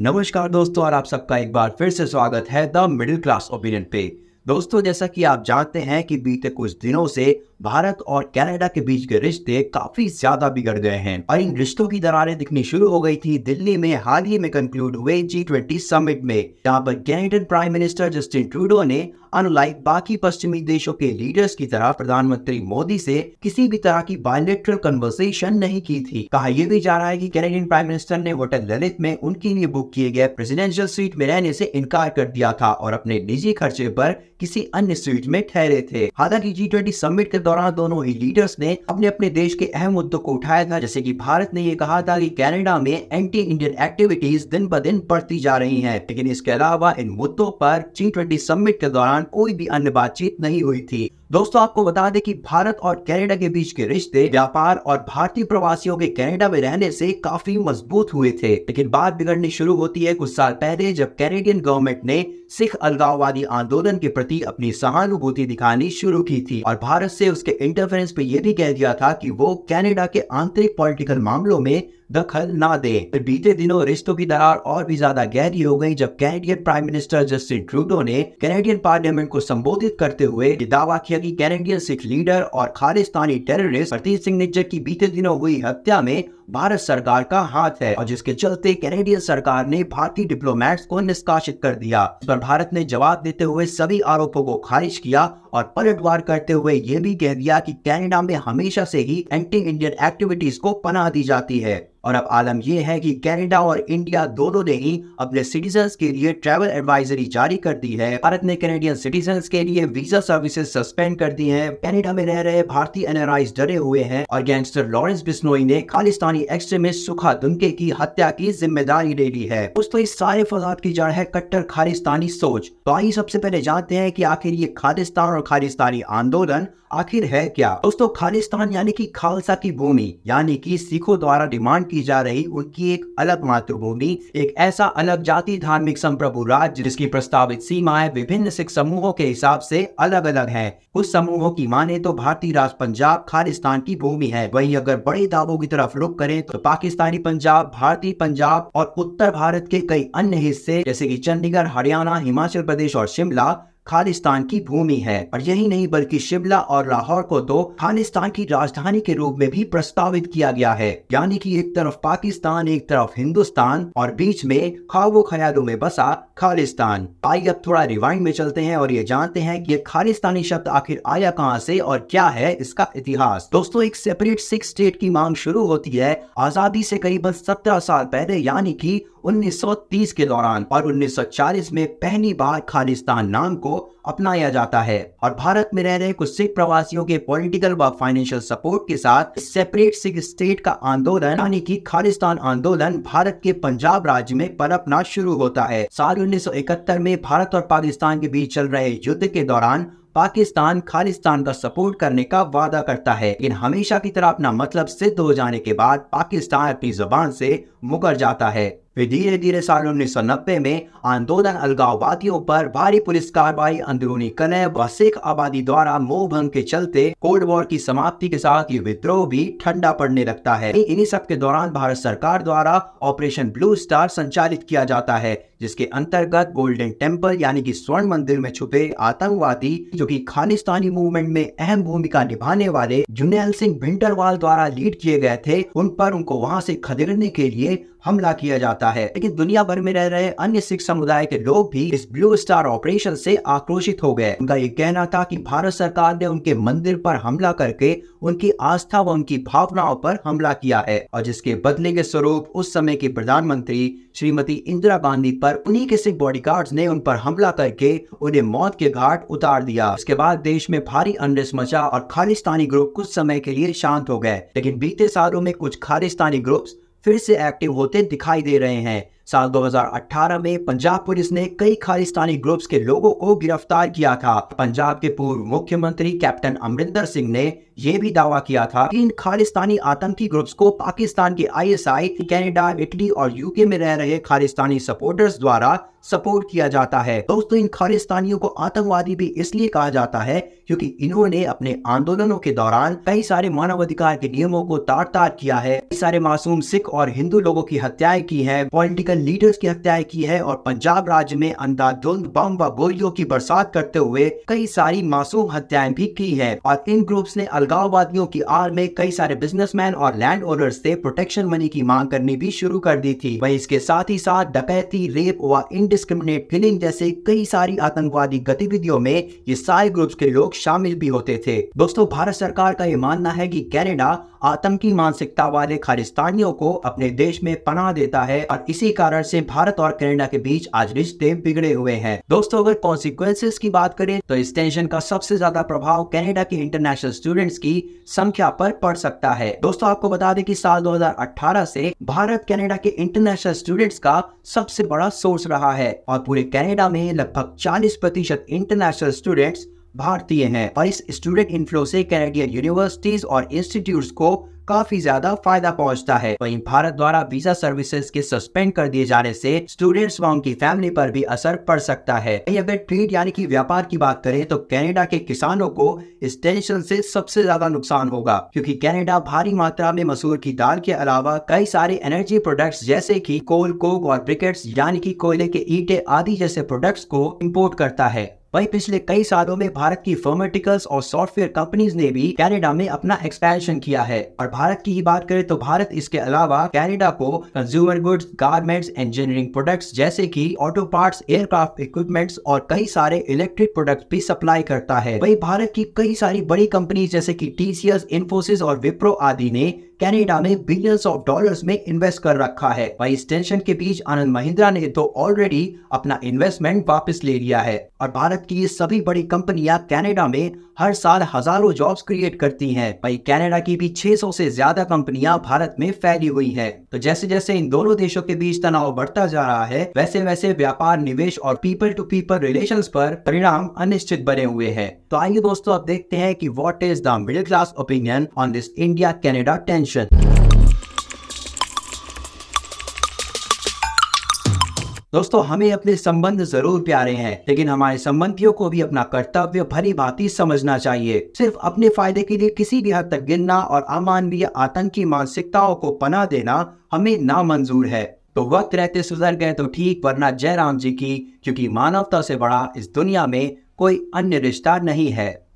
नमस्कार दोस्तों, और आप सबका एक बार फिर से स्वागत है द मिडिल क्लास ओपिनियन पे। दोस्तों, जैसा कि आप जानते हैं कि बीते कुछ दिनों से भारत और कनाडा के बीच के रिश्ते काफी ज्यादा बिगड़ गए हैं और इन रिश्तों की दरारें दिखनी शुरू हो गई थी दिल्ली में हाल ही में कंक्लूड हुए G20 समिट में, जहां पर Canadian prime minister Justin Trudeau ने अनलाइक बाकी पश्चिमी देशों के लीडर्स की तरह प्रधानमंत्री मोदी से किसी भी तरह की बायलैटरल कन्वर्सेशन नहीं की थी। कहा यह भी जा रहा है कि कैनेडियन प्राइम मिनिस्टर ने होटल ललित में उनके लिए बुक किए गए प्रेसिडेंशियल सीट में रहने से इनकार कर दिया था और अपने निजी खर्चे पर किसी अन्य सीट में ठहरे थे। हालांकि G20 समिट के दौरान दोनों ही लीडर्स ने अपने अपने देश के अहम मुद्दों को उठाया था, जैसे कि भारत ने ये कहा था कि कनाडा में एंटी इंडियन एक्टिविटीज दिन ब दिन बढ़ती जा रही हैं, लेकिन इसके अलावा इन मुद्दों पर G20 समिट के दौरान कोई भी अन्य बातचीत नहीं हुई थी। दोस्तों, आपको बता दें कि भारत और कनाडा के बीच के रिश्ते व्यापार और भारतीय प्रवासियों के कनाडा में रहने से काफी मजबूत हुए थे, लेकिन बात बिगड़नी शुरू होती है कुछ साल पहले, जब कैनेडियन गवर्नमेंट ने सिख अलगाववादी आंदोलन के प्रति अपनी सहानुभूति दिखानी शुरू की थी और भारत से उसके इंटरफेरेंस पे यह भी कह दिया था कि वो कनाडा के आंतरिक पॉलिटिकल मामलों में दखल ना दे। बीते दिनों रिश्तों की दरार और भी ज्यादा गहरी हो गई जब Canadian prime minister Justin Trudeau ने कैनेडियन पार्लियामेंट को संबोधित करते हुए ये दावा किया कि कैनेडियन सिख लीडर और खालिस्तानी टेररिस्ट हरदीप सिंह निज्जर की बीते दिनों हुई हत्या में भारत सरकार का हाथ है और जिसके चलते कैनेडियन सरकार ने भारतीय डिप्लोमेट्स को निष्कासित कर दिया। इस पर भारत ने जवाब देते हुए सभी आरोपों को खारिज किया और पलटवार करते हुए यह भी कह दिया कि कनाडा में हमेशा से ही एंटी इंडियन एक्टिविटीज को पनाह दी जाती है। और अब आलम यह है कि कनाडा और इंडिया दोनों ने ही अपने सिटीजन्स के लिए ट्रैवल एडवाइजरी जारी कर दी है। भारत ने कैनेडियन सिटीजन्स के लिए वीजा सर्विसेज सस्पेंड कर दी हैं। कनाडा में रह रहे भारतीय एनआरआईज डरे हुए हैं और गैंगस्टर लॉरेंस बिश्नोई ने खालिस्तानी एक्सट्रीमिस्ट सुखा दुनके की हत्या की जिम्मेदारी ले ली है। दोस्तों, इस सारे फसाद की जड़ है कट्टर खालिस्तानी सोच। तो आइए सबसे पहले जानते हैं कि आखिर ये खालिस्तान और खालिस्तानी आंदोलन आखिर है क्या। दोस्तों, खालिस्तान यानी कि खालसा की भूमि, यानी कि सिखों द्वारा डिमांड की जा रही उनकी एक अलग मातृभूमि, एक ऐसा अलग जाति धार्मिक संप्रभु राज्य जिसकी प्रस्तावित सीमाएं विभिन्न सिख समूहों के हिसाब से अलग अलग हैं। कुछ समूहों की माने तो भारतीय राज पंजाब खालिस्तान की भूमि है, वहीं अगर बड़े दावों की तरफ रुख करें तो पाकिस्तानी पंजाब, भारतीय पंजाब और उत्तर भारत के कई अन्य हिस्से जैसे कि चंडीगढ़, हरियाणा, हिमाचल प्रदेश और शिमला खालिस्तान की भूमि है। और यही नहीं बल्कि शिमला और लाहौर को तो खालिस्तान की राजधानी के रूप में भी प्रस्तावित किया गया है, यानी कि एक तरफ पाकिस्तान, एक तरफ हिंदुस्तान और बीच में ख्वाबों ख्यालों में बसा खालिस्तान। आइए अब थोड़ा रिवाइंड में चलते हैं और ये जानते हैं कि ये खालिस्तानी शब्द आखिर आया कहां से और क्या है इसका इतिहास। दोस्तों, एक सेपरेट सिख स्टेट की मांग शुरू होती है आजादी से करीबन 17 साल पहले, यानी कि 1930 के दौरान, और 1940 में पहली बार खालिस्तान नाम को अपनाया जाता है और भारत में रह रहे कुछ सिख प्रवासियों के पॉलिटिकल व फाइनेंशियल सपोर्ट के साथ सेपरेट सिख स्टेट का आंदोलन यानी कि खालिस्तान आंदोलन भारत के पंजाब राज्य में पनपना शुरू होता है। साल 1971 में भारत और पाकिस्तान के बीच चल रहे युद्ध के दौरान पाकिस्तान खालिस्तान का सपोर्ट करने का वादा करता है, लेकिन हमेशा की तरह अपना मतलब सिद्ध हो जाने के बाद पाकिस्तान अपनी जुबान से मुकर जाता है। फिर धीरे धीरे साल 1990 में आंदोलन अलगाववादियों पर भारी पुलिस कार्रवाई, अंदरूनी कलह व सिख आबादी द्वारा मोह भंग के चलते कोल्ड वॉर की समाप्ति के साथ ये विद्रोह भी ठंडा पड़ने लगता है। इन्हीं सब के दौरान भारत सरकार द्वारा ऑपरेशन ब्लू स्टार संचालित किया जाता है, जिसके अंतर्गत गोल्डन टेम्पल यानी कि स्वर्ण मंदिर में छुपे आतंकवादी जो कि खालिस्तानी मूवमेंट में अहम भूमिका निभाने वाले जर्नैल सिंह भिंडरवाल द्वारा लीड किए गए थे, उनको वहां से खदेड़ने के लिए हमला किया जाता है। लेकिन दुनिया भर में रह रहे अन्य सिख समुदाय के लोग भी इस ब्लू स्टार ऑपरेशन से आक्रोशित हो गए। उनका ये कहना था कि भारत सरकार ने उनके मंदिर पर हमला करके उनकी आस्था व उनकी भावनाओं पर हमला किया है और जिसके बदले के स्वरूप उस समय की प्रधानमंत्री श्रीमती इंदिरा गांधी पर उन्हीं के सिख बॉडीगार्ड्स ने उन पर हमला करके उन्हें मौत के घाट उतार दिया। इसके बाद देश में भारी अनरेस्ट मचा और खालिस्तानी ग्रुप कुछ समय के लिए शांत हो गए, लेकिन बीते सालों में कुछ खालिस्तानी ग्रुप्स फिर से एक्टिव होते दिखाई दे रहे हैं। साल 2018 में पंजाब पुलिस ने कई खालिस्तानी ग्रुप्स के लोगों को गिरफ्तार किया था। पंजाब के पूर्व मुख्यमंत्री कैप्टन अमरिंदर सिंह ने ये भी दावा किया था कि इन खालिस्तानी आतंकी ग्रुप्स को पाकिस्तान के ISI, कनाडा, इटली और UK में रह रहे खालिस्तानी सपोर्टर्स द्वारा सपोर्ट किया जाता है। दोस्तों, इन खालिस्तानियों को आतंकवादी भी इसलिए कहा जाता है क्योंकि इन्होंने अपने आंदोलनों के दौरान कई सारे मानवाधिकार के नियमों को तार-तार किया है, कई सारे मासूम सिख और हिंदू लोगों की हत्याएं की है, पॉलिटिकल लीडर्स की हत्याएं की है और पंजाब राज्य में अंधाधुंध बम व गोलियों की बरसात करते हुए कई सारी मासूम हत्याएं भी की है। और इन ग्रुप्स ने अलगाववादियों की आड़ में कई सारे बिजनेसमैन और लैंड ओनर्स से प्रोटेक्शन मनी की मांग करनी भी शुरू कर दी थी। वहीं इसके साथ ही साथ डकैती, रेप व इनडिस्क्रिमिनेट किलिंग जैसे कई सारी आतंकवादी गतिविधियों में ये सारे ग्रुप्स के लोग शामिल भी होते थे। दोस्तों, भारत सरकार का ये मानना है कि कनाडा आतंकी मानसिकता वाले खालिस्तानियों को अपने देश में पनाह देता है और इसी कारण से भारत और कनाडा के बीच आज रिश्ते बिगड़े हुए हैं। दोस्तों, अगर कॉन्सिक्वेंसेस की बात करें तो इस टेंशन का सबसे ज्यादा प्रभाव कनाडा के इंटरनेशनल स्टूडेंट्स की संख्या पर पड़ सकता है। दोस्तों, आपको बता दें कि साल 2018 से भारत कनाडा के इंटरनेशनल स्टूडेंट्स का सबसे बड़ा सोर्स रहा है और पूरे कनाडा में लगभग 40% इंटरनेशनल स्टूडेंट्स भारतीय हैं और इस स्टूडेंट इनफ्लो से कैनेडियन यूनिवर्सिटीज और इंस्टीट्यूट्स को काफी ज्यादा फायदा पहुंचता है। वहीं भारत द्वारा वीजा सर्विसेज के सस्पेंड कर दिए जाने से स्टूडेंट्स व उनकी फैमिली पर भी असर पड़ सकता है। अगर ट्रेड यानी कि व्यापार की बात करें तो कनाडा के किसानों को इस टेंशन से सबसे ज्यादा नुकसान होगा क्योंकि कनाडा भारी मात्रा में मसूर की दाल के अलावा कई सारे एनर्जी प्रोडक्ट्स जैसे कि कोल, कोक और ब्रिकेट्स यानी कि कोयले के ईंटे आदि जैसे प्रोडक्ट्स को इम्पोर्ट करता है। वहीं पिछले कई सालों में भारत की फार्मास्यूटिकल्स और सॉफ्टवेयर कंपनीज ने भी कनाडा में अपना एक्सपेंशन किया है। और भारत की ही बात करें तो भारत इसके अलावा कनाडा को consumer goods, garments, engineering products जैसे कि ऑटो पार्ट्स, एयरक्राफ्ट इक्विपमेंट्स और कई सारे इलेक्ट्रिक प्रोडक्ट्स भी सप्लाई करता है। वहीं भारत की कई सारी बड़ी कंपनीज जैसे कि TCS, इन्फोसिस और विप्रो आदि ने कनाडा में बिलियंस ऑफ डॉलर्स में इन्वेस्ट कर रखा है। वहीं इस टेंशन के बीच आनंद महिंद्रा ने तो ऑलरेडी अपना इन्वेस्टमेंट वापस ले लिया है और भारत की ये सभी बड़ी कंपनियां कनाडा में हर साल हजारों जॉब्स क्रिएट करती हैं। वहीं कनाडा की भी 600 से ज्यादा कंपनियां भारत में फैली हुई हैं। तो जैसे जैसे इन दोनों देशों के बीच तनाव बढ़ता जा रहा है वैसे वैसे व्यापार, निवेश और पीपल टू पीपल रिलेशंस पर परिणाम अनिश्चित बने हुए हैं। तो आइए दोस्तों, अब देखते हैं कि what is the middle class opinion on this India Canada tension. दोस्तों, हमें अपने संबंध जरूर प्यारे हैं लेकिन हमारे संबंधियों को भी अपना कर्तव्य भली भांति समझना चाहिए। सिर्फ अपने फायदे के लिए किसी भी हद तक गिरना और अमानवीय आतंकी मानसिकताओं को पनाह देना हमें नामंजूर है। तो वक्त रहते सुधर गए तो ठीक, वरना जय राम जी की, क्योंकि मानवता से बड़ा इस दुनिया में कोई अन्य रिश्ता नहीं है।